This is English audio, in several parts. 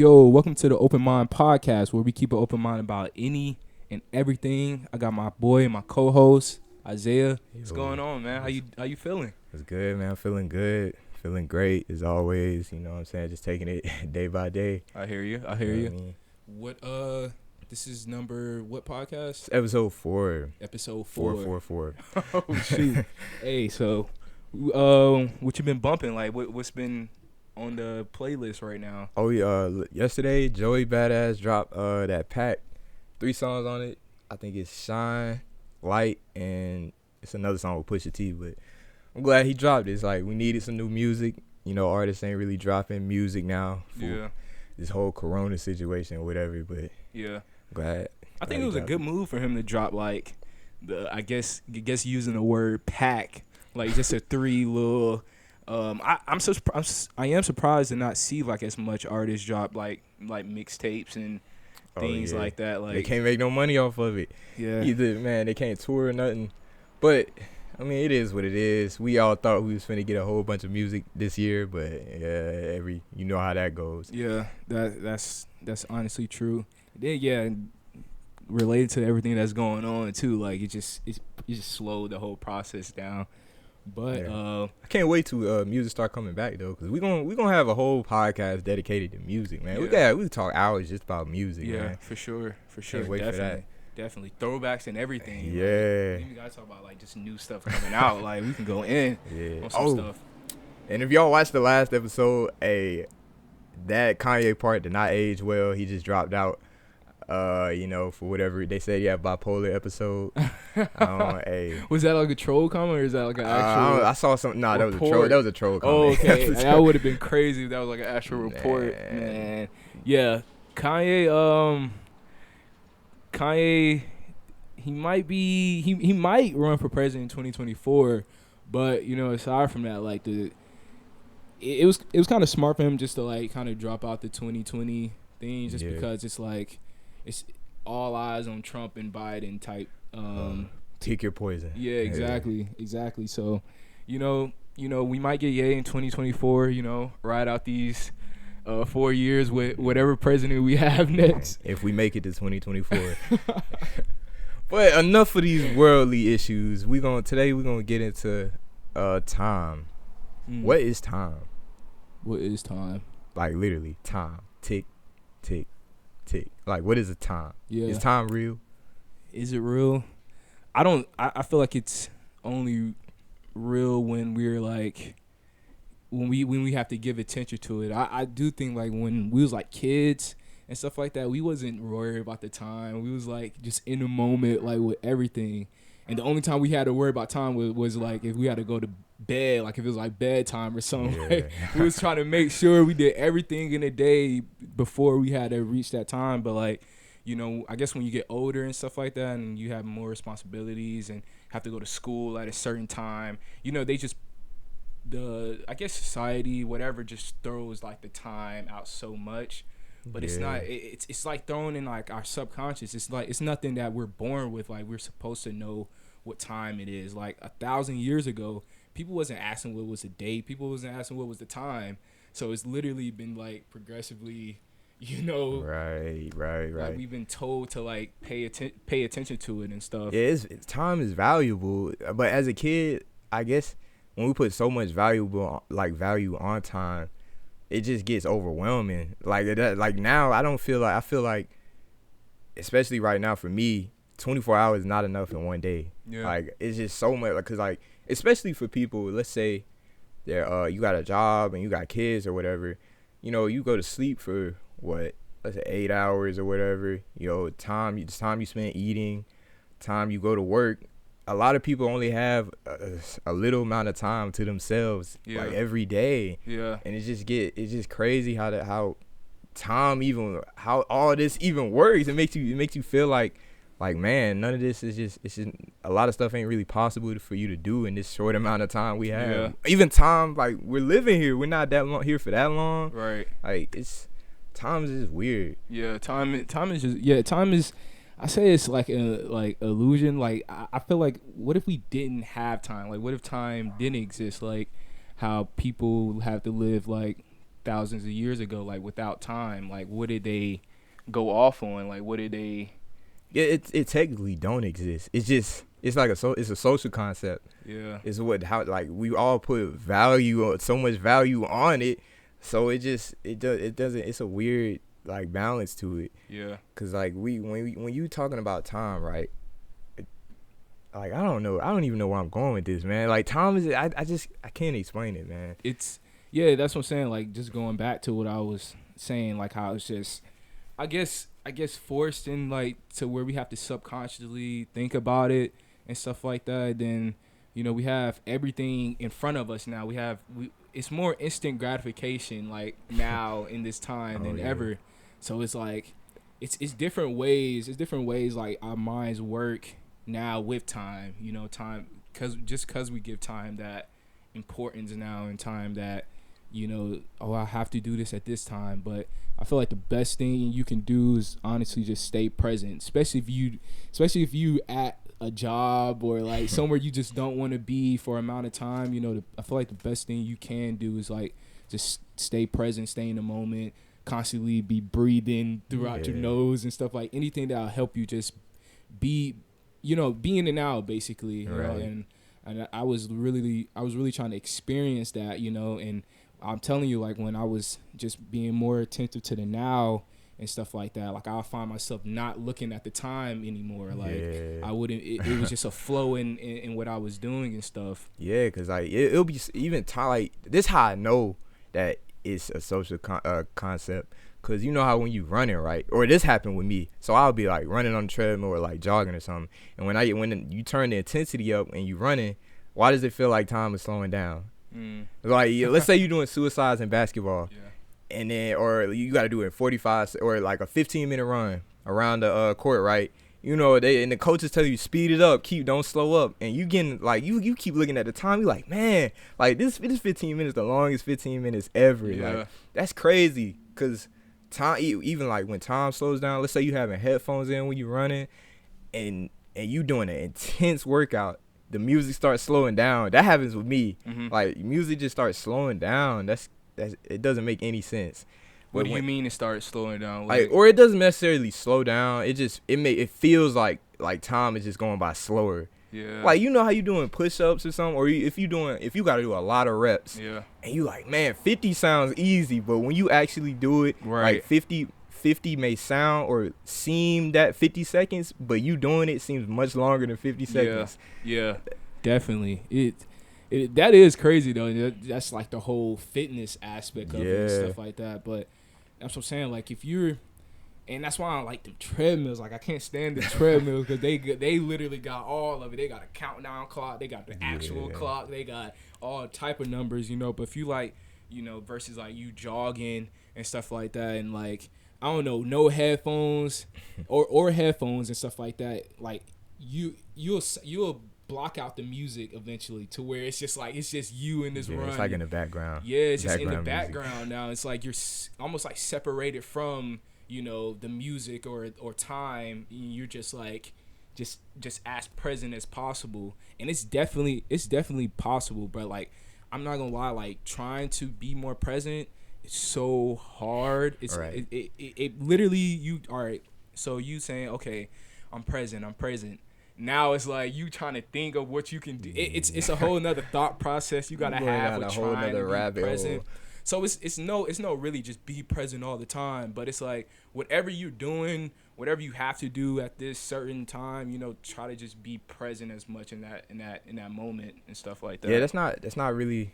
Yo, welcome to the Open Mind podcast, where we keep an open mind about any and everything. I got my boy and my co-host Isaiah. What's going on, man? How you feeling? It's good, man. I'm feeling good. Feeling great as always. You know what I'm saying? Just taking it day by day. I hear you. What I mean? What this is number what podcast? It's episode 4. Episode 4. 4. Oh shoot. Hey, so what you been bumping? Like what's been on the playlist right now? Oh yeah, yesterday Joey Badass dropped that pack. 3 songs on it. I think it's Shine, Light, and it's another song with Pusha T, but I'm glad he dropped it. It's like we needed some new music. You know, artists ain't really dropping music now for this whole corona situation or whatever, but yeah. I'm glad. I think it was a good move for him to drop like I guess using the word pack, like just a 3 little I am surprised to not see like as much artists drop like mixtapes and things like that. Like they can't make no money off of it. Yeah. Either they can't tour or nothing. But I mean, it is what it is. We all thought we was finna get a whole bunch of music this year, but yeah, you know how that goes. Yeah, that's honestly true. Then related to everything that's going on too, like it just slowed the whole process down. But I can't wait to music start coming back though, because we gonna have a whole podcast dedicated to music, man. Yeah. We talk hours just about music. Yeah, man. for sure. Can't wait for that. Definitely throwbacks and everything. Yeah. Like, we gotta talk about like just new stuff coming out. Like we can go in on some stuff. And if y'all watched the last episode, that Kanye part did not age well. He just dropped out. For whatever they said, bipolar episode. Was that like a troll comment or is that like an actual? I saw something. That was a troll. That was a troll comment. Oh, okay. That would have been crazy if that was like an actual report. Man, yeah. Kanye, he might run for president in 2024, but aside from that, like it was kind of smart for him just to like kind of drop out the 2020 thing, just because it's like. It's all eyes on Trump and Biden type. Take your poison. Yeah, exactly. So, we might get Ye in 2024. Ride out these 4 years with whatever president we have next. If we make it to 2024. But enough of these worldly issues. Today we're gonna get into time. What is time? What is time? Like literally, time. Tick, tick. Tick. Like, what is a time? Yeah. Is time real? Is it real? I feel like it's only real when we're like when we have to give attention to it. I do think like when we was like kids and stuff like that, we wasn't worried about the time. We was like just in the moment, like with everything. And the only time we had to worry about time was like if we had to go to bed, like if it was like bedtime or something. Yeah. Like, we was trying to make sure we did everything in the day before we had to reach that time. But like, I guess when you get older and stuff like that and you have more responsibilities and have to go to school at a certain time, they just I guess society, whatever, just throws like the time out so much. But it's not. It's like thrown in like our subconscious. It's like it's nothing that we're born with. Like we're supposed to know what time it is. Like 1,000 years ago, people wasn't asking what was the date. People wasn't asking what was the time. So it's literally been like progressively, Right. Like we've been told to like pay attention to it and stuff. Yeah, time is valuable. But as a kid, I guess when we put so much value on time, it just gets overwhelming. Like now, I feel like, especially right now for me, 24 hours is not enough in one day. Yeah. Like it's just so much. Like, cause like especially for people, let's say, you got a job and you got kids or whatever. You go to sleep for what? Let's say 8 hours or whatever. Time you spend eating, time you go to work. A lot of people only have a little amount of time to themselves, like every day. Yeah. And it's just crazy how time how all this even works. It makes you feel like man, none of this is it's just a lot of stuff ain't really possible for you to do in this short amount of time we have. Yeah. Even time, like we're living here, we're not that long here for that long. Right. Like time is just weird. Yeah. Time is. I say it's like a illusion. Like I feel like what if we didn't have time? Like what if time didn't exist? Like how people have to live like thousands of years ago, like without time, like what did they go off on? Like what did they? Yeah, it technically don't exist. It's just it's like it's a social concept. Yeah. It's what how like we all put value on so much value on it, so it doesn't. It's a weird like balance to it. Yeah. Cause like when you talking about time, right? Like I don't know. I don't even know where I'm going with this, man. Like time is I can't explain it, man. It's yeah, that's what I'm saying. Like just going back to what I was saying, like how it's just I guess forced in like to where we have to subconsciously think about it and stuff like that. Then we have everything in front of us now. It's more instant gratification like now in this time than ever. So it's like it's different ways. It's different ways like our minds work now with time. Time because we give time that importance now and time that I have to do this at this time. But I feel like the best thing you can do is honestly just stay present, especially if you at a job or like somewhere you just don't want to be for an amount of time. I feel like the best thing you can do is like just stay present, stay in the moment, constantly be breathing throughout your nose and stuff, like anything that'll help you just be be in the now basically. And I was really trying to experience that, and I'm telling you, like when I was just being more attentive to the now and stuff like that, like I'll find myself not looking at the time anymore. Like I wouldn't. It was just a flow in what I was doing and stuff. Yeah, cause like it'll be even time like this. How I know that it's a social concept. Cause you know how when you running, right? Or this happened with me. So I'll be like running on the treadmill or like jogging or something. And when you turn the intensity up and you running, why does it feel like time is slowing down? Like let's say you're doing suicides in basketball, and then or you got to do it in 45 or like a 15-minute run around the court, right? The coaches tell you speed it up, don't slow up, and you getting like you keep looking at the time. You like, man, like this 15 minutes the longest 15 minutes ever. Like that's crazy. Cause time, even like when time slows down, let's say you having headphones in when you running, and you doing an intense workout. The music starts slowing down. That happens with me. Like music just starts slowing down. That's it doesn't make any sense. What do you mean it starts slowing down? Like or it doesn't necessarily slow down. It feels like time is just going by slower. Yeah. Like how you doing push-ups or something, or if you got to do a lot of reps. Yeah. And you like, man, 50 sounds easy, but when you actually do it, like 50 may sound or seem that 50 seconds, but you doing it seems much longer than 50 seconds. Yeah, definitely. That is crazy though. That's like the whole fitness aspect of it and stuff like that. But that's what I'm saying. Like and that's why I don't like the treadmills. Like I can't stand the treadmills because they literally got all of it. They got a countdown clock. They got the actual clock. They got all type of numbers. But if you like, versus like you jogging and stuff like that, and like I don't know, no headphones or headphones and stuff like that. Like you'll block out the music eventually to where it's just you in this run. It's like in the background. Yeah, it's just in the background now. It's like you're almost like separated from the music or time. You're just like just as present as possible, and it's definitely possible. But like I'm not gonna lie, like trying to be more present. It's so hard. It's right. It literally you all right. So you saying okay, I'm present. Now it's like you trying to think of what you can do. It's a whole nother thought process you gotta have with trying to be present. So it's no really just be present all the time. But it's like whatever you're doing, whatever you have to do at this certain time, try to just be present as much in that moment and stuff like that. Yeah, that's not really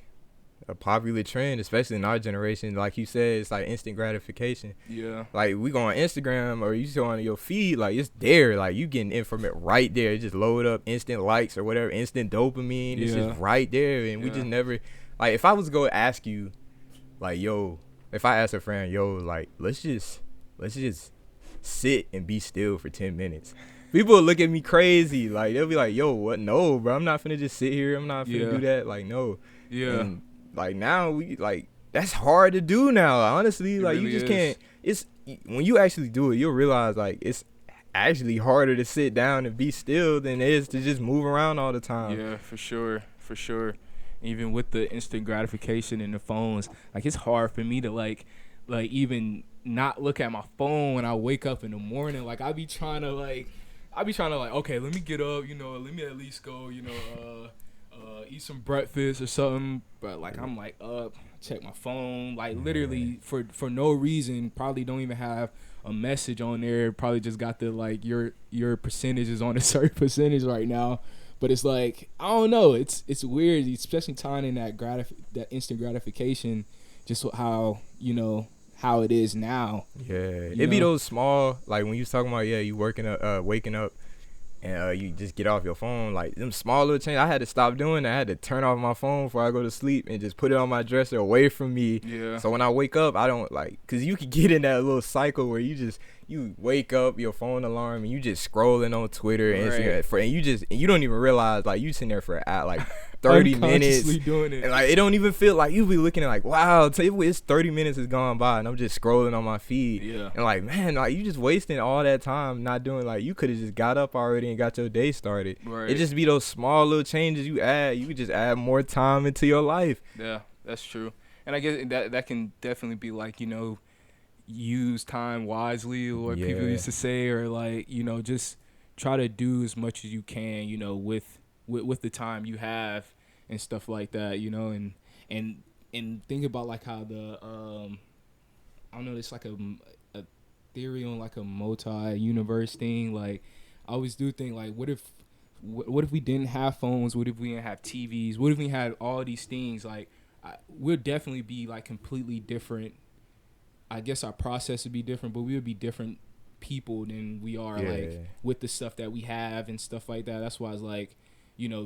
a popular trend, especially in our generation. Like you said, it's like instant gratification. Yeah. Like we go on Instagram or you go on your feed, like it's there. Like you getting information right there. It just load up instant likes or whatever, instant dopamine. It's just right there. And we just never, like if I was to go ask you, like, yo, if I ask a friend, yo, like let's just sit and be still for 10 minutes. People will look at me crazy. Like they'll be like, yo, what? No, bro, I'm not finna just sit here. I'm not finna do that. Like, no. Yeah. And like now we like that's hard to do now. Honestly, like really you just can't. It's when you actually do it, you'll realize like it's actually harder to sit down and be still than it is to just move around all the time. Yeah, for sure. even with the instant gratification in the phones, like it's hard for me to like even not look at my phone when I wake up in the morning. Like I be trying to like okay, let me get up, let me at least go, eat some breakfast or something. But like I'm like up, check my phone, like literally for no reason. Probably don't even have a message on there. Probably just got the like your percentage is on a certain percentage right now. But it's like I don't know. It's weird, especially tying in that instant gratification, just how how it is now. Yeah, it be those small, like when you was talking about you waking up and you just get off your phone, like them small little changes. I had to stop doing that. I had to turn off my phone before I go to sleep and just put it on my dresser away from me. Yeah. So when I wake up, I don't cause you could get in that little cycle where you wake up, your phone alarm, and you just scrolling on Twitter and Instagram, and you don't even realize, like, you sitting there for like 30 minutes doing it. And like it don't even feel like you be looking at like, wow, it's 30 minutes has gone by and I'm just scrolling on my feed. Yeah. And like, man, like you just wasting all that time not doing, like, you could have just got up already and got your day started. Right. It just be those small little changes you add. You could just add more time into your life. Yeah, that's true. And I guess that can definitely be like, use time wisely, or what people used to say, or like, just try to do as much as you can, with the time you have and stuff like that, and think about like how the I don't know, it's like a theory on like a Moto Universe thing. Like I always do think like, what if we didn't have phones? What if we didn't have TVs? What if we had all these things? Like we'll definitely be like completely different. I guess our process would be different, but we would be different people than we are like with the stuff that we have and stuff like that. That's why it's like,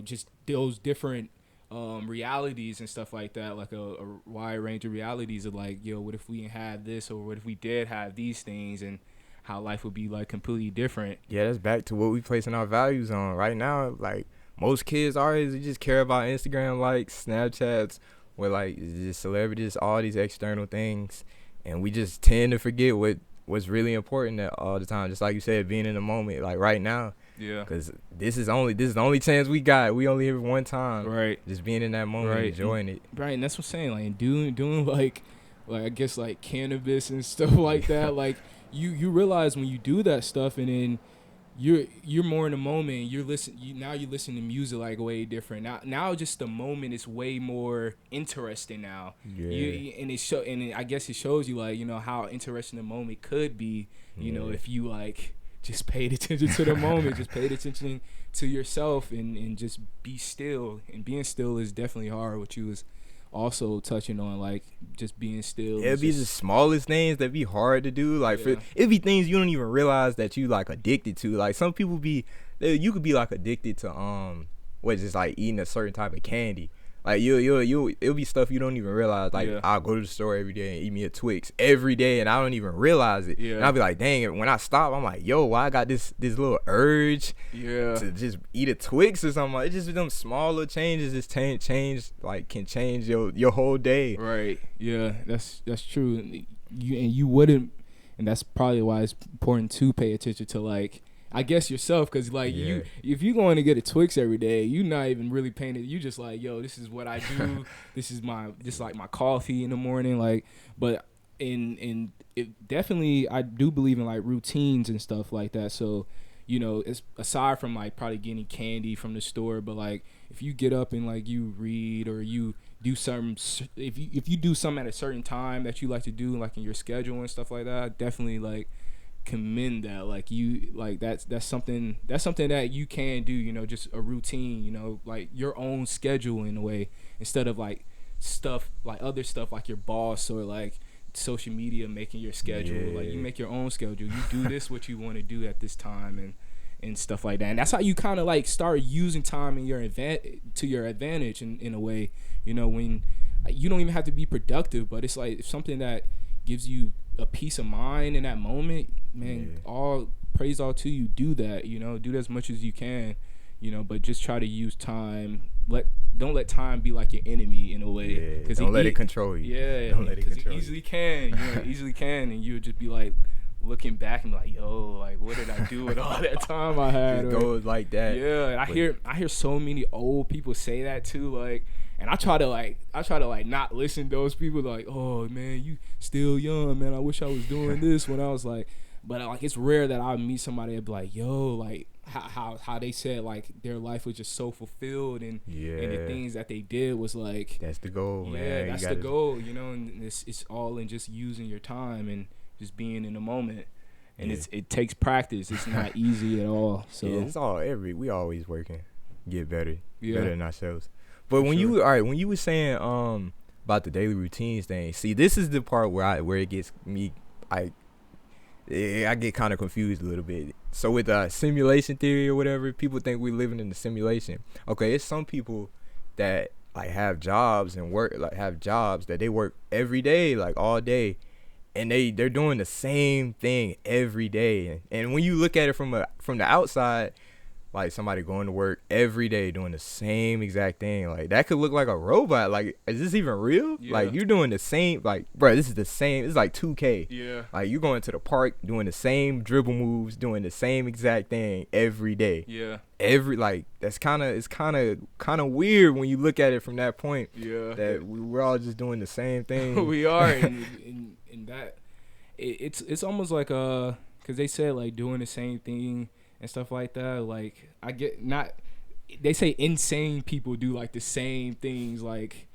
just those different realities and stuff like that, like a wide range of realities of like, what if we didn't have this, or what if we did have these things, and how life would be like completely different. Yeah, that's back to what we placing our values on right now. Like most kids our age, they just care about Instagram likes, Snapchats, where like just celebrities, all these external things. And we just tend to forget what's really important all the time. Just like you said, being in the moment, like right now. Yeah. Because this is the only chance we got. We only have one time. Right. Just being in that moment, enjoying it. Right, and that's what I'm saying. Like doing like I guess like cannabis and stuff like that. Like you realize when you do that stuff, and then you're more in the moment. You listen to music like way different. Now just the moment is way more interesting now. Yeah. And I guess it shows you like, how interesting the moment could be, if you like just paid attention to the moment, just paid attention to yourself and just be still. And being still is definitely hard, which you was also touching on, like just being still. It'd be the smallest things that be hard to do. Like it'd be things you don't even realize that you like addicted to. Like some people you could be like addicted to just like eating a certain type of candy. Like it'll be stuff you don't even realize. Like I'll go to the store every day and eat me a Twix every day, and I don't even realize it. And I'll be like, dang it. When I stop, I'm like, yo, why I got this little urge to just eat a Twix or something. Like, it's just them small little changes just can change your whole day. Right. Yeah, that's true. You wouldn't, and that's probably why it's important to pay attention to like, I guess yourself, because like if you going to get a Twix every day, you not even really paying it. You just like, yo, this is what I do. This is my coffee in the morning. Like, but in it definitely, I do believe in like routines and stuff like that. So, it's aside from like probably getting candy from the store, but like if you get up and like you read, or you do something, if you do something at a certain time that you like to do, like in your schedule and stuff like that, definitely like commend that. Like you, like that's something that you can do, just a routine, like your own schedule in a way, instead of like stuff like other stuff like your boss or like social media making your schedule. Like you make your own schedule. You do this what you want to do at this time and stuff like that. And that's how you kind of like start using time to your advantage in a way, when you don't even have to be productive, but it's like something that gives you a peace of mind in that moment, man. All praise all to you. Do that, do as much as you can, but just try to use time. Don't let time be like your enemy in a way. Because don't let it control you. Don't let it control you. Easily can, and you would just be like looking back and be like, yo, like what did I do with all that time I had? It goes like that. Yeah, and I hear so many old people say that too, like. And I try to like not listen to those people like, oh man, you still young, man. I wish I was doing this when I was like, but like it's rare that I meet somebody and be like, yo, like how they said like their life was just so fulfilled and the things that they did was like that's the goal, man. Yeah, that's the goal, you know. And it's all in just using your time and just being in the moment. And it takes practice. It's not easy at all. So it's all we always working, get better than ourselves. But For when sure. when you were saying about the daily routines thing, see, this is the part where it gets me I get kind of confused a little bit. So with simulation theory or whatever, people think we're living in a simulation. Okay, it's some people that like have jobs that they work every day, like all day, and they're doing the same thing every day. And when you look at it from the outside, like somebody going to work every day doing the same exact thing, like that could look like a robot. Like, is this even real? Yeah. Like, you're doing the same, like, bro, this is the same. It's like 2K. Yeah. Like, you're going to the park doing the same dribble moves, doing the same exact thing every day. Yeah. Like, it's kind of weird when you look at it from that point. Yeah. That we're all just doing the same thing. We are, and that it's almost like because they said like doing the same thing and stuff like that. Like I get not, they say insane people do like the same things like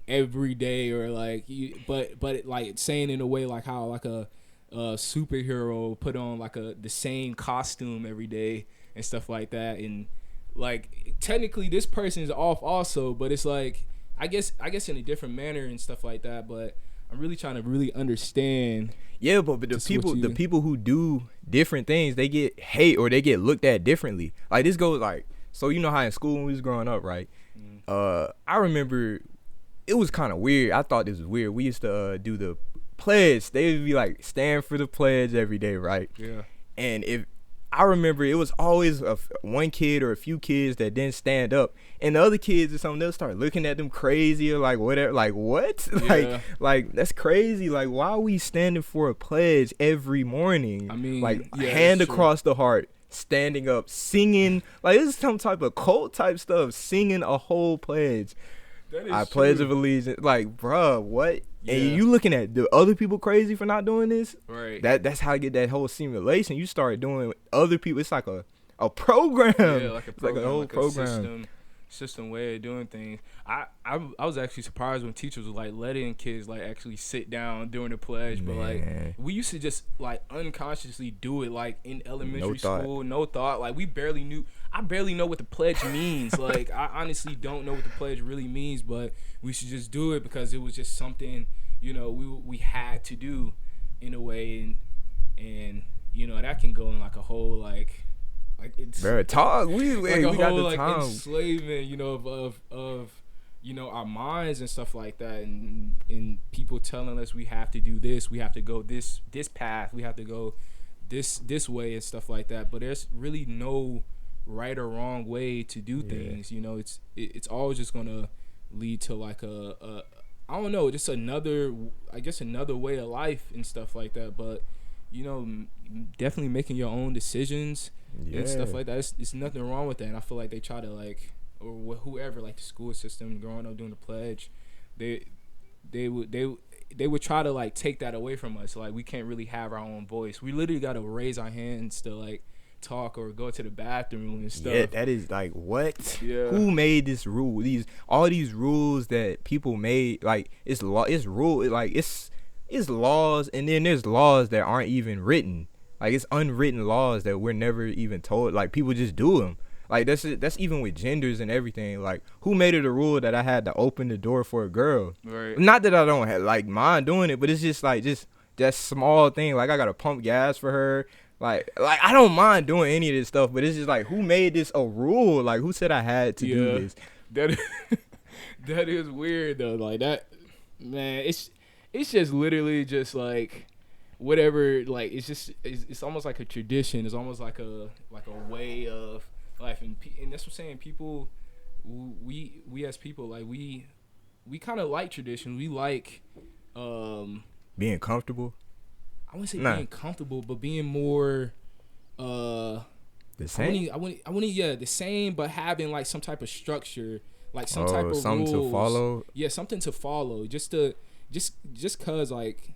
every day or like but like saying in a way like how like a superhero put on like the same costume every day and stuff like that. And like technically this person is off also, but it's like I guess in a different manner and stuff like that. But I'm really trying to really understand. Yeah, but the people who do different things, they get hate or they get looked at differently. Like this goes like, so you know how in school when we was growing up, right? I remember it was kind of weird. I thought this was weird. We used to do the pledge. They would be like stand for the pledge every day, right? Yeah. And if I remember, it was always one kid or a few kids that didn't stand up, and the other kids or something, they'll start looking at them crazy or like whatever, like what? Yeah. like that's crazy. Like, why are we standing for a pledge every morning? I mean, like yeah, hand across the heart, standing up, singing. Like this is some type of cult type stuff. Singing a whole pledge. I pledge of allegiance. Like, bruh, what? Yeah. And you looking at the other people crazy for not doing this? Right. That's how I get that whole simulation. You start doing other people. It's like a program. Yeah, like a program, it's like a whole program. System way of doing things. I was actually surprised when teachers were like letting kids like actually sit down during the pledge. Man. But like we used to just like unconsciously do it like in elementary school, no thought. Like I barely know what the pledge means. Like I honestly don't know what the pledge really means, but we should just do it because it was just something, you know, we had to do in a way, and you know that can go in like a whole like it's Bro, talk. We like we a got whole the like time. enslavement, you know, of you know our minds and stuff like that, and people telling us we have to do this, we have to go this path, we have to go this way and stuff like that. But there's really no right or wrong way to do things. You know, it's always just gonna lead to like a I don't know, just another way of life and stuff like that. But you know, definitely making your own decisions and stuff like that. It's nothing wrong with that. And I feel like they try to like, or whoever, like the school system, growing up doing the pledge, they would try to like take that away from us. Like we can't really have our own voice. We literally got to raise our hands to like talk or go to the bathroom and stuff. Yeah, that is like what? Yeah. Who made this rule? All these rules that people made, like it's rule, like it's laws, and then there's laws that aren't even written. Like it's unwritten laws that we're never even told. Like people just do them. Like that's even with genders and everything. Like who made it a rule that I had to open the door for a girl? Right. Not that I don't have, like mind doing it, but it's just like that small thing. Like I gotta pump gas for her. Like I don't mind doing any of this stuff, but it's just like who made this a rule? Like who said I had to do this? That is weird though. Like that, man. It's just literally just like whatever. Like it's almost like a tradition. It's almost like a way of life, and that's what I'm saying. People, we as people, like we kind of like tradition. We like being comfortable. I wouldn't say being comfortable, but being more the same. I wouldn't the same, but having like some type of structure. like some type of something rules. to follow. Yeah, something to follow. Just cause like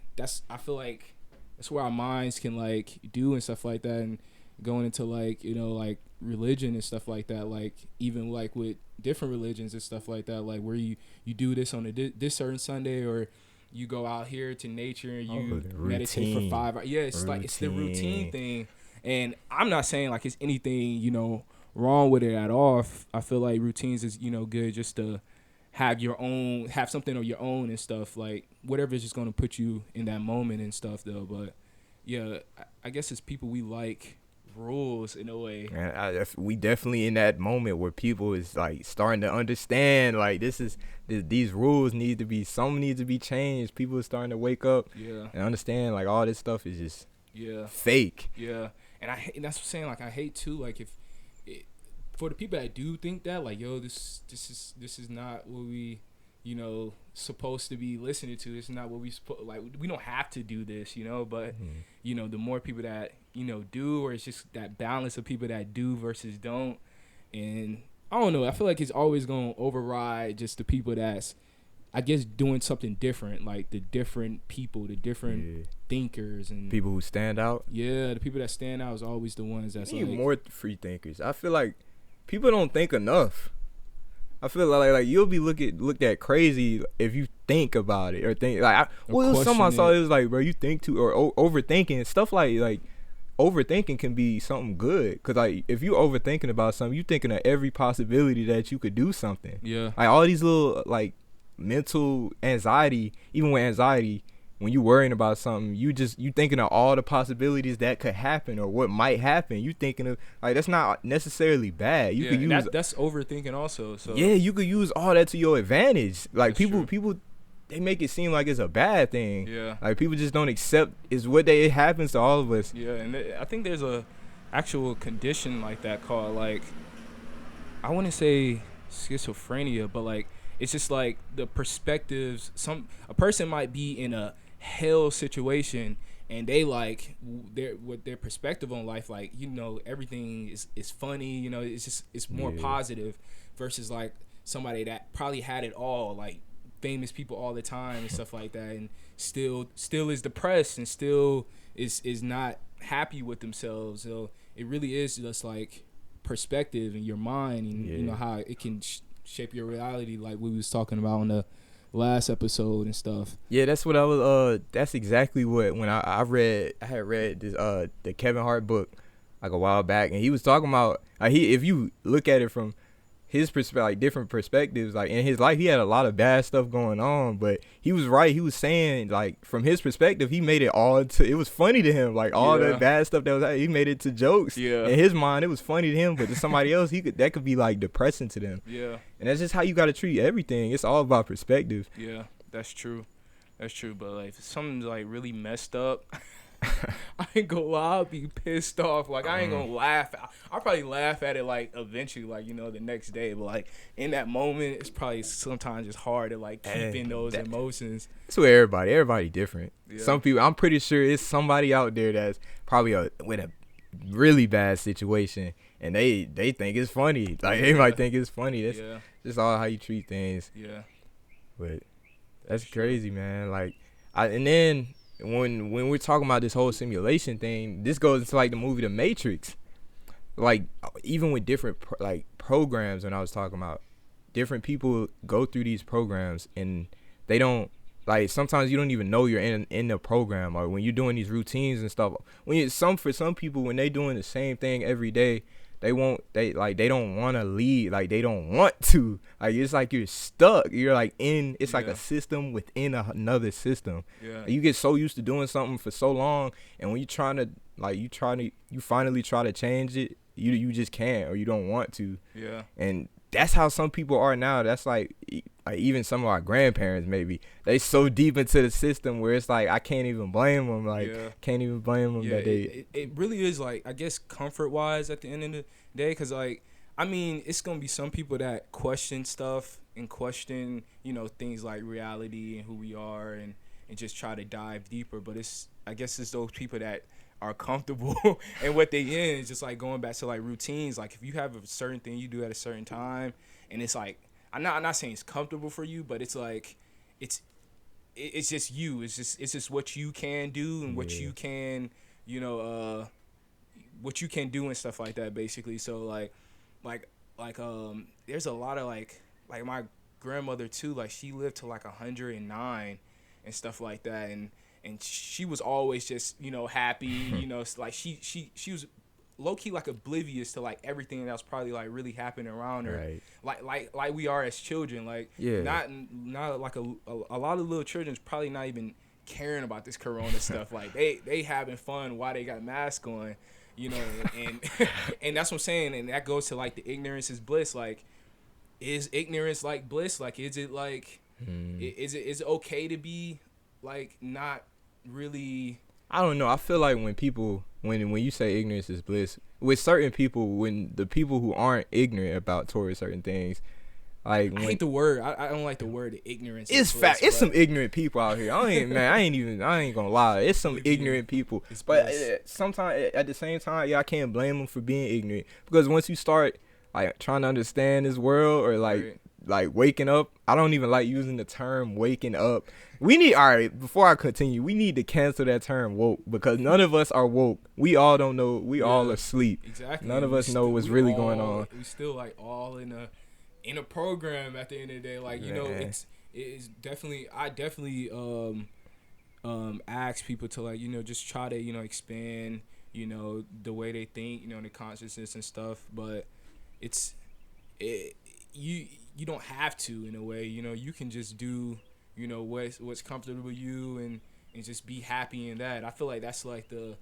I feel like that's where our minds can like do and stuff like that, and going into like like religion and stuff like that, like even like with different religions and stuff like that, like where you do this on this certain Sunday, or you go out here to nature and you meditate for 5 hours. Yeah, it's like it's the routine thing, and I'm not saying like it's anything wrong with it at all. I feel like routines is good just to have something of your own and stuff, like whatever is just going to put you in that moment and stuff though. But yeah, I guess it's people we like rules in a way. And we definitely in that moment where people is like starting to understand like these rules need to be changed. People are starting to wake up and understand like all this stuff is just fake. Yeah, and that's what I'm saying. Like I hate too, like if for the people that do think that, like, yo, this is not what we, supposed to be listening to. It's not what we don't have to do this, But the more people that do, or it's just that balance of people that do versus don't, and I don't know. I feel like it's always gonna override just the people that's, I guess, doing something different, like the different people, the different thinkers and people who stand out. Yeah, the people that stand out is always the ones that's we need like more free thinkers. I feel like people don't think enough. I feel like you'll be looked at crazy if you think about it or think like. It was something I saw. It was like, bro, you think too, or overthinking stuff like overthinking can be something good, because like if you overthinking about something, you thinking of every possibility that you could do something. Yeah. Like all these little like mental anxiety, even with anxiety, when you worrying about something, you thinking of all the possibilities that could happen or what might happen. You thinking of like that's not necessarily bad. You could use that's overthinking also. So yeah, you could use all that to your advantage. Like that's people they make it seem like it's a bad thing. Yeah. Like people just don't accept it happens to all of us. Yeah, and I think there's a actual condition like that called, like, I wouldn't say schizophrenia, but like it's just like the perspectives. A person might be in a hell situation and they like their perspective on life, like everything is funny, it's more positive, versus like somebody that probably had it all, like famous people all the time and stuff like that, and still is depressed and still is not happy with themselves. So it really is just like perspective in your mind, and how it can shape your reality, like we was talking about on the last episode and stuff. Yeah, that's what I was that's exactly what when I had read this the Kevin Hart book like a while back, and he was talking about if you look at it from his perspective, like different perspectives, like in his life he had a lot of bad stuff going on, but he was right. He was saying like from his perspective he made it all to, it was funny to him, like all the bad stuff that was he made it to jokes. In his mind it was funny to him, but to somebody else that could be like depressing to them. And that's just how you got to treat everything. It's all about perspective. That's true, but like if something's like really messed up, I ain't gonna lie, I'll be pissed off. Like I ain't gonna laugh. I'll probably laugh at it like eventually, like the next day. But like in that moment, it's probably sometimes just hard to like keep in those emotions. It's with everybody different. Some people, I'm pretty sure it's somebody out there that's probably with a really bad situation, and they think it's funny. Like they might think it's funny. That's just all how you treat things. But that's crazy, man. Like and then. When we're talking about this whole simulation thing, this goes into like the movie The Matrix. Like even with different programs, when I was talking about different people go through these programs and they don't like, sometimes you don't even know you're in the program, or when you're doing these routines and stuff. For some people when they doing the same thing every day, they don't want to leave. Like they don't want to. Like it's like you're stuck. You're like it's like a system within another system. You get so used to doing something for so long, and when you finally try to change it, you just can't, or you don't want to. And that's how some people are now. That's like even some of our grandparents, maybe they so deep into the system where it's like I can't even blame them. Can't even blame them that they. It really is, like, I guess comfort wise at the end of the day, because like I mean it's gonna be some people that question stuff and question things like reality and who we are, and just try to dive deeper. But I guess it's those people that are comfortable and what they in. It's just like going back to like routines. Like if you have a certain thing you do at a certain time, and it's like I'm not saying it's comfortable for you, but it's like it's it's just you. It's just what you can do and what Yeah. you can, you know, what you can do and stuff like that, basically. So like there's a lot of like my grandmother too. Like she lived to like 109 and stuff like that, and she was always just happy. It's like she was low key like oblivious to like everything that was probably like really happening around her, Right. like we are as children. Like Yeah. not like a lot of little children's probably not even caring about this corona stuff. Like they having fun while they got masks on, and and that's what I'm saying. And that goes to like the ignorance is bliss. Like, is ignorance like bliss? Like, is it like is it okay to be like not really? I don't know. I feel like when people, when you say ignorance is bliss, with certain people, when the people who aren't ignorant about towards certain things, like I hate the word. I don't like the word ignorance. it's fact. It's some ignorant people out here. I ain't gonna lie. It's some ignorant people. But sometimes at the same time, yeah, I can't blame them for being ignorant, because once you start like trying to understand this world, or like waking up, I don't even like using the term waking up. We need, all right, before I continue, we need to cancel that term woke, because none of us are woke. We all don't know. We all asleep. Exactly. None of us know what's really going on. We still like all in a program at the end of the day. Like, it's definitely, I definitely ask people to like, just try to, expand, the way they think, the consciousness and stuff. But you don't have to, in a way. You can just do what's comfortable with you, and just be happy in that. I feel like that's like the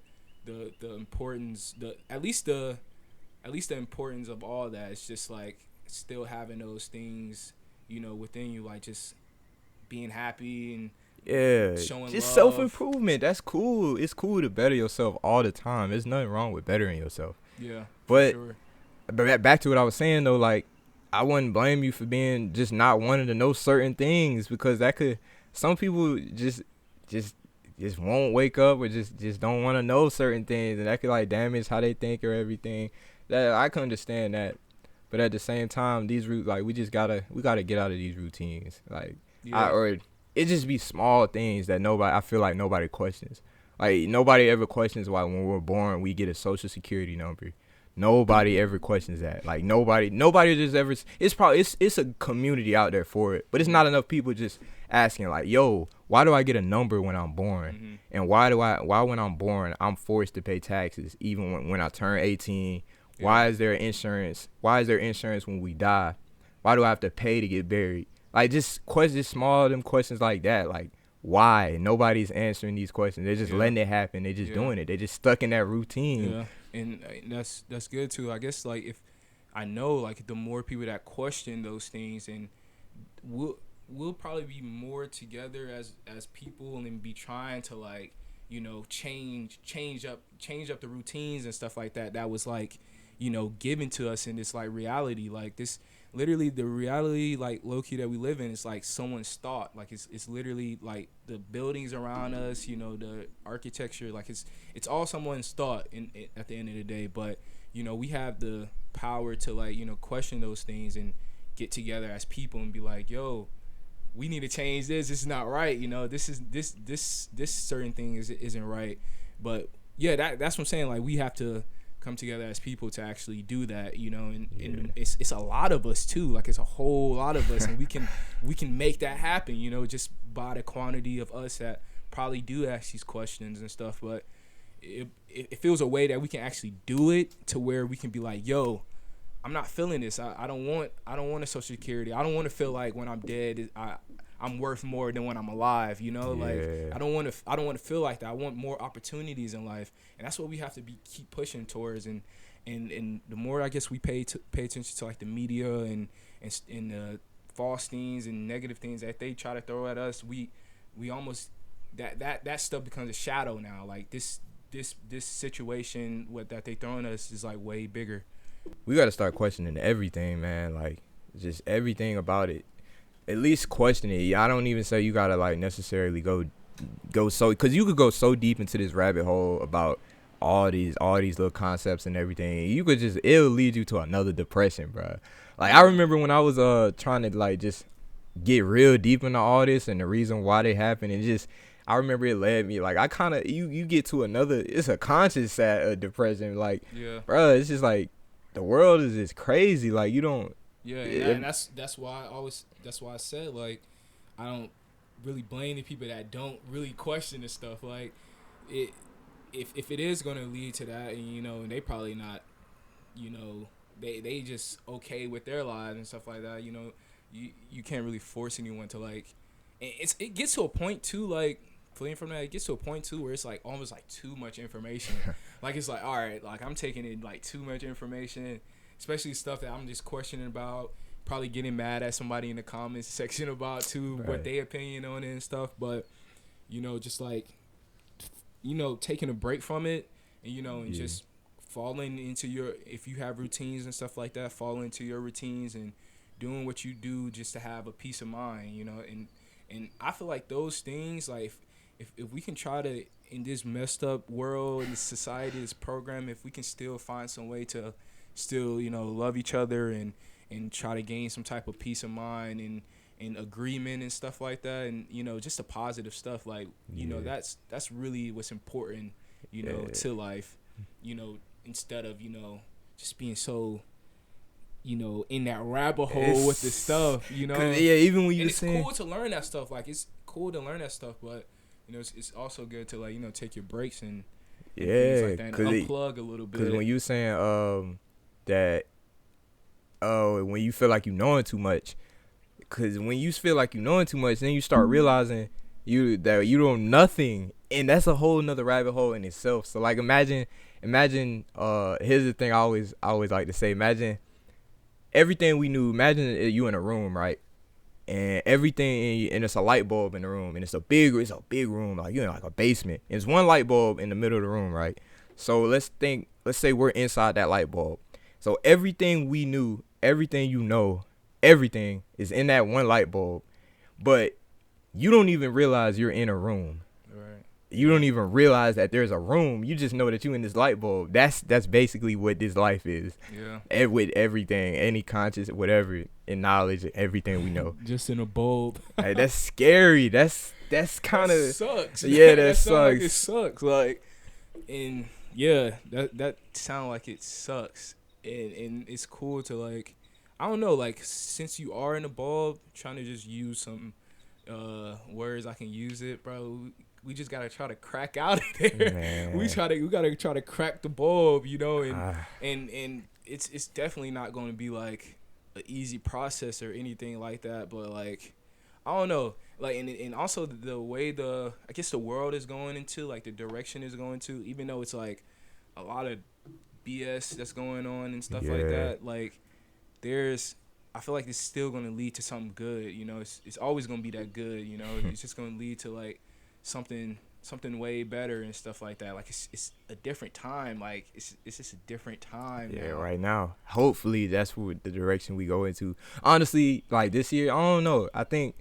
importance, at least the importance of all that. It's just like still having those things within you, like just being happy and showing just love. self-improvement. That's cool. It's cool to better yourself all the time. There's nothing wrong with bettering yourself. Yeah, but sure. Back to what I was saying though, like, I wouldn't blame you for being just not wanting to know certain things, because that could, some people just won't wake up, or just don't want to know certain things, and that could like damage how they think or everything. That I can understand that, but at the same time, these like we gotta get out of these routines, like or it just be small things that I feel like nobody questions. Like, nobody ever questions why when we're born we get a social security number. Nobody ever questions that. Like, nobody just ever. It's a community out there for it, but it's not enough people just asking like, yo, why do I get a number when I'm born? Mm-hmm. And why when I'm born I'm forced to pay taxes even when I turn 18? Yeah. Why is there insurance when we die? Why do I have to pay to get buried? Like, just questions, small them questions like that. Like, why? Nobody's answering these questions. They're just letting it happen. They're just doing it. They're just stuck in that routine. Yeah. And that's good too. I guess, like, if I know, like, the more people that question those things, and we'll probably be more together as people, and be trying to, like, change up the routines and stuff like that. That was like, given to us in this like reality, like this. Literally, the reality, like, low-key that we live in, is like someone's thought. Like, it's literally like the buildings around us, the architecture, like it's all someone's thought at the end of the day. But we have the power to, like, question those things and get together as people and be like, yo, we need to change this. This is not right. This certain thing isn't right. But yeah, that's what I'm saying. Like, we have to come together as people to actually do that, and it's a lot of us too. Like, it's a whole lot of us, and we can make that happen, just by the quantity of us that probably do ask these questions and stuff. But it feels a way that we can actually do it, to where we can be like, yo, I'm not feeling this. I don't want a social security. I don't want to feel like when I'm dead I'm worth more than when I'm alive, like, I don't want to feel like that. I want more opportunities in life. And that's what we have to keep pushing towards. And the more, I guess, we pay attention to, like, the media and the false things and negative things that they try to throw at us, we almost, that stuff becomes a shadow now. Like, this situation that they throwing us is, like, way bigger. We got to start questioning everything, man. Like, just everything about it. At least question it. I don't even say you gotta, like, necessarily go so, because you could go so deep into this rabbit hole about all these little concepts and everything. You could just, it'll lead you to another depression, bro. Like I remember when I was trying to like just get real deep into all this and the reason why they happen, and just I remember it led me like I kind of you get to another, it's a conscious sad depression, like Yeah. bro, it's just like the world is just crazy, like you don't. Yeah, and that's why I said like I don't really blame the people that don't really question this stuff. Like it, if it is gonna lead to that, and and they probably not, they just okay with their lives and stuff like that. You can't really force anyone to like. And it gets to a point too, like fleeing from that. It gets to a point too where it's like almost like too much information. Like it's like, all right, like I'm taking in like too much information, especially stuff that I'm just questioning about. Probably getting mad at somebody in the comments section about too, Right. what their opinion on it and stuff. But just like taking a break from it, and and just falling into your, if you have routines and stuff like that, fall into your routines and doing what you do just to have a peace of mind, and I feel like those things, like if we can try to, in this messed up world, in this society, this program, if we can still find some way to still love each other and try to gain some type of peace of mind and agreement and stuff like that, and just the positive stuff, like that's really what's important to life, instead of just being so in that rabbit hole with this stuff, Yeah, even when you it's cool to learn that stuff, like it's cool to learn that stuff, but it's also good to like take your breaks and things like that, and unplug a little bit. Because when you saying that when you feel like you knowing too much, because when you feel like you knowing too much, then you start realizing that you don't nothing, and that's a whole nother rabbit hole in itself. So like imagine here's the thing I always like to say, imagine everything we knew. Imagine you in a room, right? And everything, and it's a light bulb in the room, and it's a big room, like you're in like a basement. There's one light bulb in the middle of the room, right? So let's say we're inside that light bulb. So everything we knew, everything everything is in that one light bulb, but you don't even realize you're in a room. Right. You don't even realize that there's a room. You just know that you're in this light bulb. That's basically what this life is. Yeah. With everything, any conscious, whatever, in knowledge, everything we know. Just in a bulb. Like, that's scary. That's kind of sucks. Yeah, that sucks. Like it sucks. Like, and yeah, that sound like it sucks. And it's cool to like, I don't know, like since you are in a bulb, trying to just use some words I can use it, bro. We just gotta try to crack out of there. Man. We gotta try to crack the bulb, and it's definitely not going to be like an easy process or anything like that. But like, I don't know, like, and also the way I guess the world is going into, like the direction is going to, even though it's like a lot of BS that's going on and stuff like that. Like, I feel like it's still gonna lead to something good. It's always gonna be that good. It's just gonna lead to like something way better and stuff like that. Like it's a different time. Like it's just a different time. Yeah, now. right now. Hopefully that's what the direction we go into. Honestly, like this year, I don't know. I think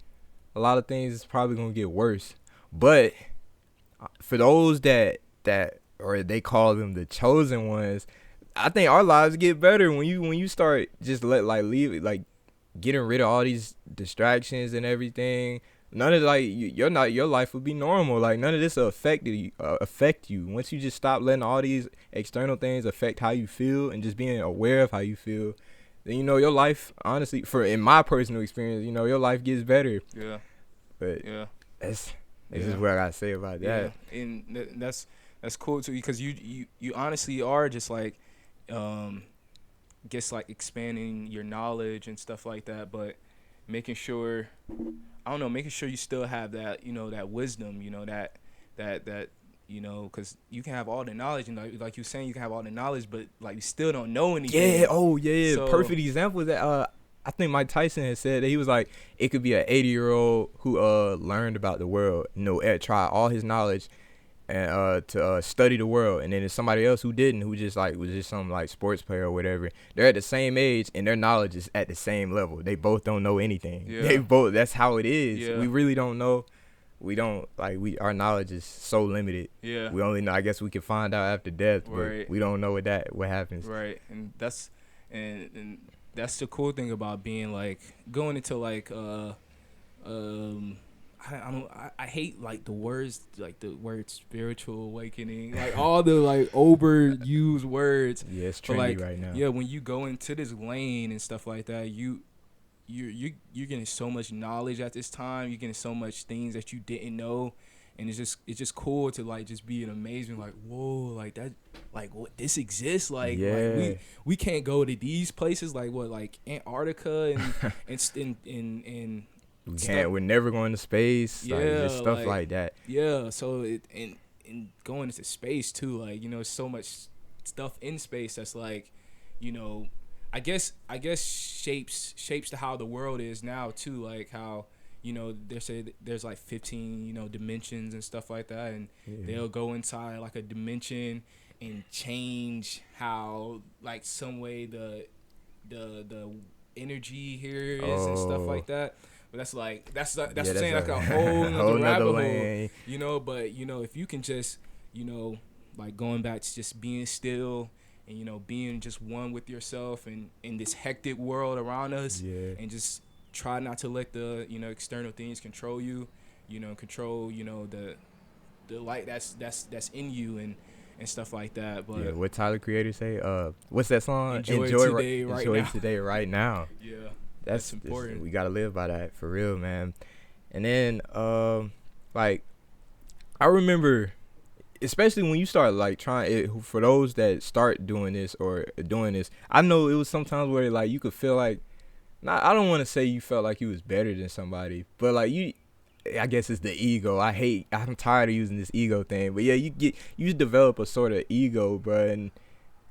a lot of things is probably gonna get worse. But for those that or they call them the chosen ones, I think our lives get better when you start just leave it, like getting rid of all these distractions and everything. None of your life will be normal. Like none of this will affect you once you just stop letting all these external things affect how you feel and just being aware of how you feel. Then your life, honestly, in my personal experience, your life gets better. Yeah. But yeah, this is what I gotta say about that. Yeah, and that's cool too, because you honestly are just like, guess like expanding your knowledge and stuff like that, but making sure you still have that, that wisdom, that because you can have all the knowledge, and like you're saying, you can have all the knowledge, but like you still don't know anything. Yeah. Oh yeah. So, perfect example is that I think Mike Tyson had said that he was like, it could be an 80-year-old who learned about the world, try all his knowledge and to study the world, and then there's somebody else who didn't, who just like was just some like sports player or whatever. They're at the same age and their knowledge is at the same level. They both don't know anything. Yeah. That's how it is. Yeah. We really don't know. we don't like our knowledge is so limited. Yeah. We only know, I guess we can find out after death, but Right. we don't know what happens. Right. And that's the cool thing about being like going into like I hate like the words, like the word spiritual awakening, like all the like overused words. Yeah, it's But trendy like, right now. yeah, when you go into this lane and stuff like that, you're getting so much knowledge at this time. You're getting so much things that you didn't know, and it's just cool to like just be an amazing like, whoa, like that, like what, this exists, like we can't go to these places, like what, like Antarctica and we stuff. can't. We're never going to space. Yeah, like, just stuff like that. Yeah, so and going into space too, like, you know, so much stuff in space that's like, you know, I guess shapes to how the world is now too, like how, you know, they say there's like 15, you know, dimensions and stuff like that, and they'll go inside like a dimension and change how like some way the energy here is and stuff like that. But that's what I'm saying, like a whole nother rabbit hole, you know. But, you know, if you can just, you know, like going back to just being still and, you know, being just one with yourself and in this hectic world around us, and just try not to let the, you know, external things control you, you know, control, you know, the light that's in you and stuff like that. But what Tyler Creator say? What's that song? Enjoy today right now. Yeah. That's important. We gotta live by that, for real, man. And then like I remember, especially when you start like trying, for those that start doing this, I know it was sometimes where like you could feel like, I don't want to say you felt like you was better than somebody, but like I guess it's the ego. I'm tired of using this ego thing, but yeah, you develop a sort of ego, bro. And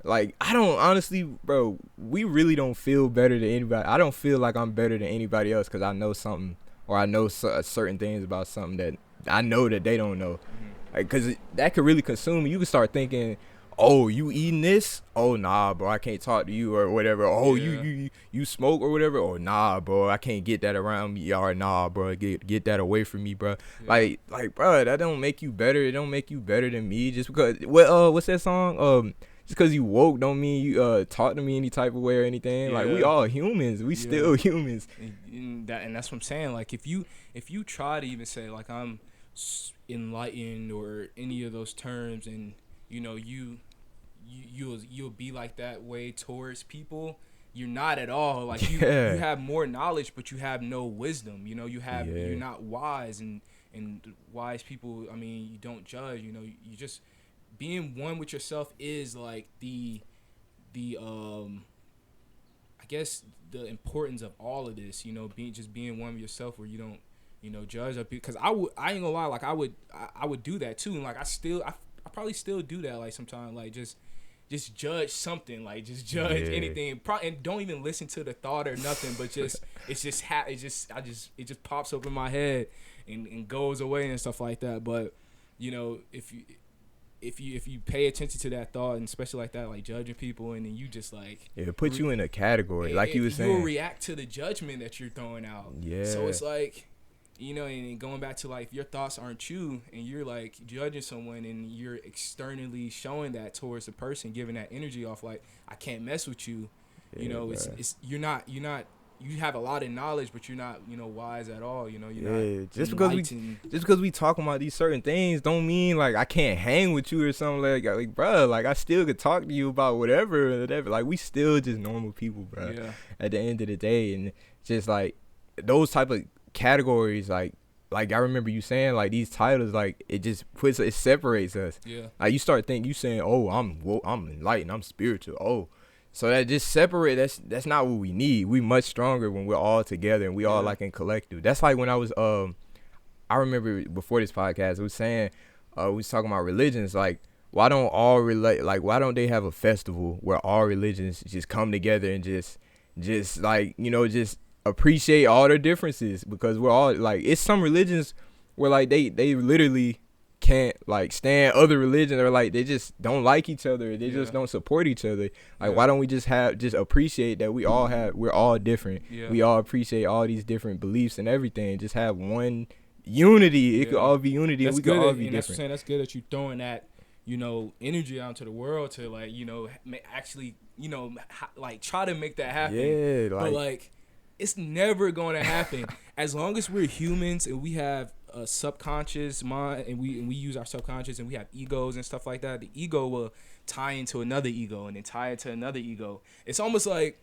like, I don't, honestly, bro, we really don't feel better than anybody. I don't feel like I'm better than anybody else because I know something, or I know certain things about something that I know that they don't know. Like, because that could really consume you. You can start thinking, oh, you eating this? Oh, nah, bro, I can't talk to you, or whatever. Oh, you smoke or whatever? Oh, nah, bro, I can't get that around me. Or nah, bro, get that away from me, bro. Yeah. Like, bro, that don't make you better. It don't make you better than me just because. What's that song? Just because you woke don't mean you talk to me any type of way or anything. Like, we all humans. We still humans. And that's what I'm saying. Like, if you try to even say like I'm enlightened or any of those terms, and you know you'll be like that way towards people, you're not at all. Like you have more knowledge, but you have no wisdom. You know, you're not wise, and wise people, I mean, you don't judge. You know, you just being one with yourself is like the I guess the importance of all of this, you know, being one with yourself where you don't, you know, judge up, because I ain't gonna lie, like I would do that too, and like I probably still do that, like sometimes, like just judge something, like just judge anything, and don't even listen to the thought or nothing, but just it just pops up in my head and goes away and stuff like that. But you know, if you pay attention to that thought, and especially like that, like judging people, and then you just like it puts you in a category, like you were saying. You'll react to the judgment that you're throwing out. Yeah. So it's like, you know, and going back to like, if your thoughts aren't you, and you're like judging someone, and you're externally showing that towards the person, giving that energy off, like I can't mess with you. You know, it's you're not. You have a lot of knowledge, but you're not, you know, wise at all. You know, you're not. Just because we talking about these certain things don't mean like I can't hang with you or something. Like, bro, like I still could talk to you about whatever. Like, we still just normal people, bro. Yeah. At the end of the day, and just like those type of categories, like I remember you saying like these titles, like it separates us. Yeah. Like you start thinking, you saying, oh, I'm enlightened, I'm spiritual. Oh. So that just separate. That's not what we need. We much stronger when we're all together and we all like in collective. That's like when I was I remember before this podcast, we was saying we was talking about religions. Like, why don't all why don't they have a festival where all religions just come together and just like, you know, just appreciate all their differences, because we're all like, it's some religions where like they literally can't like stand other religions, or like they just don't like each other, they just don't support each other. Like, why don't we just appreciate that we're all different, we all appreciate all these different beliefs and everything, just have one unity. It could all be unity, and we could all be and that's what I'm different. saying. That's good that you're throwing that, energy out into the world to like, actually, like try to make that happen. Yeah, but like, it's never going to happen as long as we're humans and we have a subconscious mind and we use our subconscious and we have egos and stuff like that. The ego will tie into another ego and then tie into another ego. It's almost like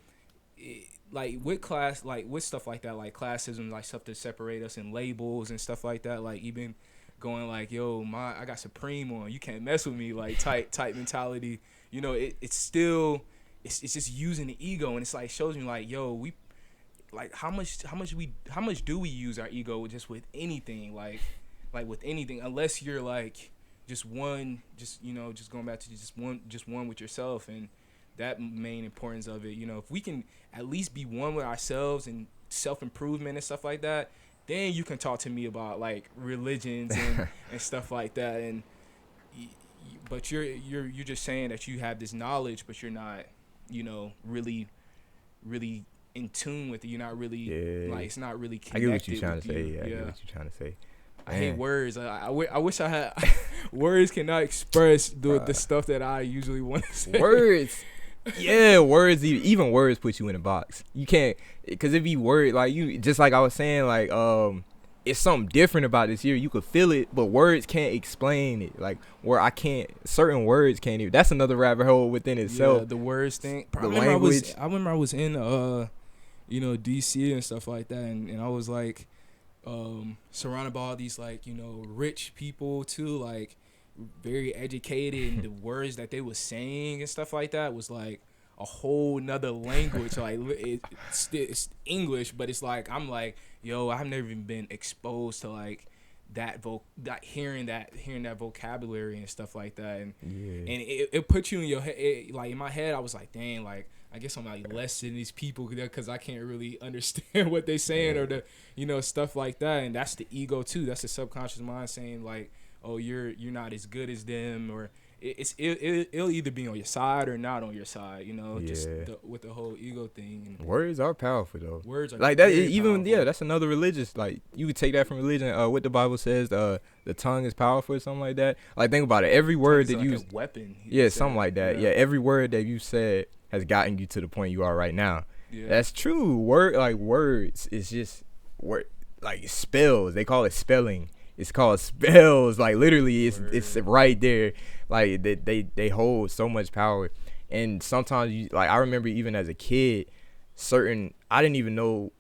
with class, like with stuff like that, like classism, like stuff to separate us and labels and stuff like that. Like even going like, yo, I got Supreme on, you can't mess with me, like type mentality. It's still, it's just using the ego, and it's like shows me like, yo, we like how much do we use our ego just with anything, like with anything, unless you're like just one, just going back to just one with yourself, and that main importance of it. If we can at least be one with ourselves and self-improvement and stuff like that, then you can talk to me about like religions and stuff like that. And but you're just saying that you have this knowledge, but you're not, really in tune with it. You're not really like, it's not really connected. I get what you're trying to say. Yeah, I get what you're trying to say. I hate words. I wish I had words cannot express the stuff that I usually want to say. Words. Yeah, words. Even words put you in a box. You can't, because if you word like you, just like I was saying, like it's something different about this year. You could feel it, but words can't explain it. Like where certain words can't even. That's another rabbit hole within itself. Yeah, the words thing. The language. I remember I was in DC and stuff like that, and I was like surrounded by all these like rich people too, like very educated, and the words that they were saying and stuff like that was like a whole nother language. Like it's English, but it's like I'm like, yo, I've never even been exposed to like that hearing that vocabulary and stuff like that, and it puts you in your head. Like in my head, I was like, dang, like I guess I'm like less than these people because I can't really understand what they're saying or the stuff like that. And that's the ego too. That's the subconscious mind saying like, oh, you're not as good as them, or it'll either be on your side or not on your side, just with the whole ego thing. And words are powerful though. Words are like that. Even powerful. That's another religious. Like you could take that from religion. What the Bible says, the tongue is powerful or something like that. Like think about it. Every word that you, a weapon. Yeah, something like that. Yeah, every word that you said has gotten you to the point you are right now. Yeah. That's true. Words is just word, like spells. They call it spelling. It's called spells. Like literally, it's right there. Like they hold so much power. And sometimes you like, I remember even as a kid, I didn't even know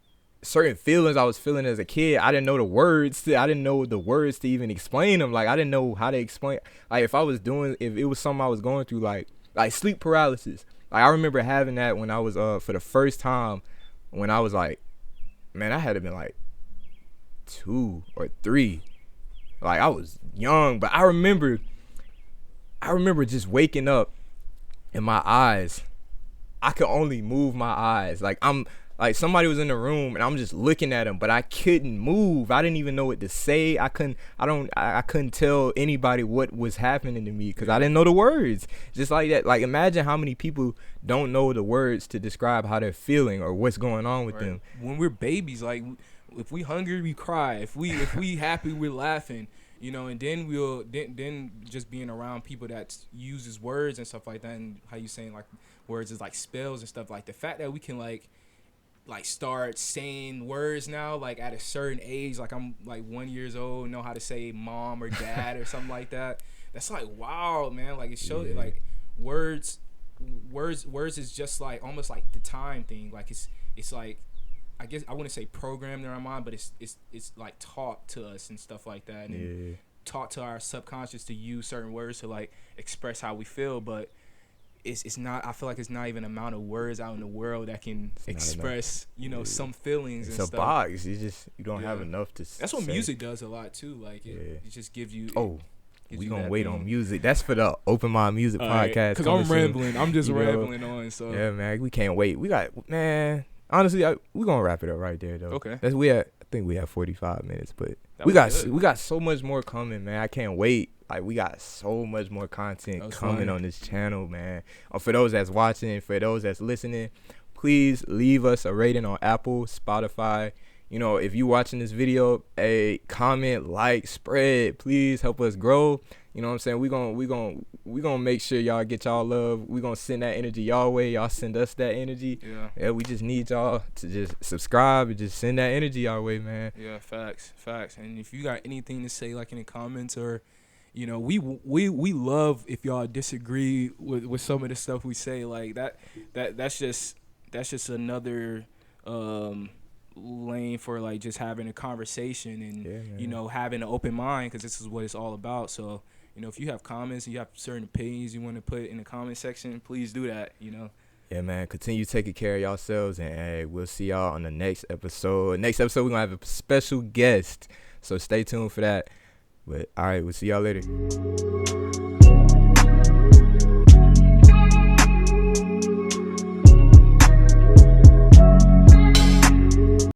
certain feelings I was feeling as a kid. I didn't know the words. I didn't know the words to even explain them. Like I didn't know how to explain. Like if it was something I was going through, like sleep paralysis. Like I remember having that when I was for the first time when I was like, man, I had to been like 2 or 3. Like I was young, but I remember just waking up and my eyes, I could only move my eyes. Like I'm like somebody was in the room and I'm just looking at them, but I couldn't move. I didn't even know what to say. I couldn't tell anybody what was happening to me because I didn't know the words. Just like that. Like imagine how many people don't know the words to describe how they're feeling or what's going on with them. When we're babies, like if we hungry, we cry. If we happy, we're laughing. And then then just being around people that uses words and stuff like that, and how you saying like words is like spells and stuff, like the fact that we can like start saying words now, like at a certain age, like I'm like 1 year old, know how to say mom or dad or something like that. That's like, wow, man. Like it shows like words is just like almost like the time thing. Like it's like, I guess I wouldn't say programmed in our mind, but it's like taught to us and stuff like that, and taught to our subconscious to use certain words to like express how we feel. But it's not. I feel like it's not even amount of words out in the world that can express some feelings. It's and a stuff. box. You don't have enough to. That's what music does a lot too. Like it just gives you. We gonna wait on music. That's for the OpenMind Music Podcast. Because I'm rambling. I'm just rambling on. So yeah, man, we can't wait. We got, man. Honestly, we're gonna wrap it up right there though. Okay. I think we have 45 minutes, but we got so much more coming, man. I can't wait. Like we got so much more content coming on this channel, man. For those that's watching, for those that's listening, please leave us a rating on Apple, Spotify, You know, if you watching this video, hey, comment, like, spread, please help us grow. You know what I'm saying? We gonna make sure y'all get y'all love. We gonna send that energy y'all way. Y'all send us that energy. Yeah, we just need y'all to just subscribe and just send that energy our way, man. Yeah, facts. And if you got anything to say, like in the comments, or you know, we love if y'all disagree with some of the stuff we say. Like that's just another lane for like just having a conversation and you know, having an open mind, because this is what it's all about. So you know, if you have comments and you have certain opinions you want to put in the comment section, please do that. You know. Yeah, man. Continue taking care of yourselves, and hey, we'll see y'all on the next episode. Next episode, we're gonna have a special guest, so stay tuned for that. But all right, we'll see y'all later.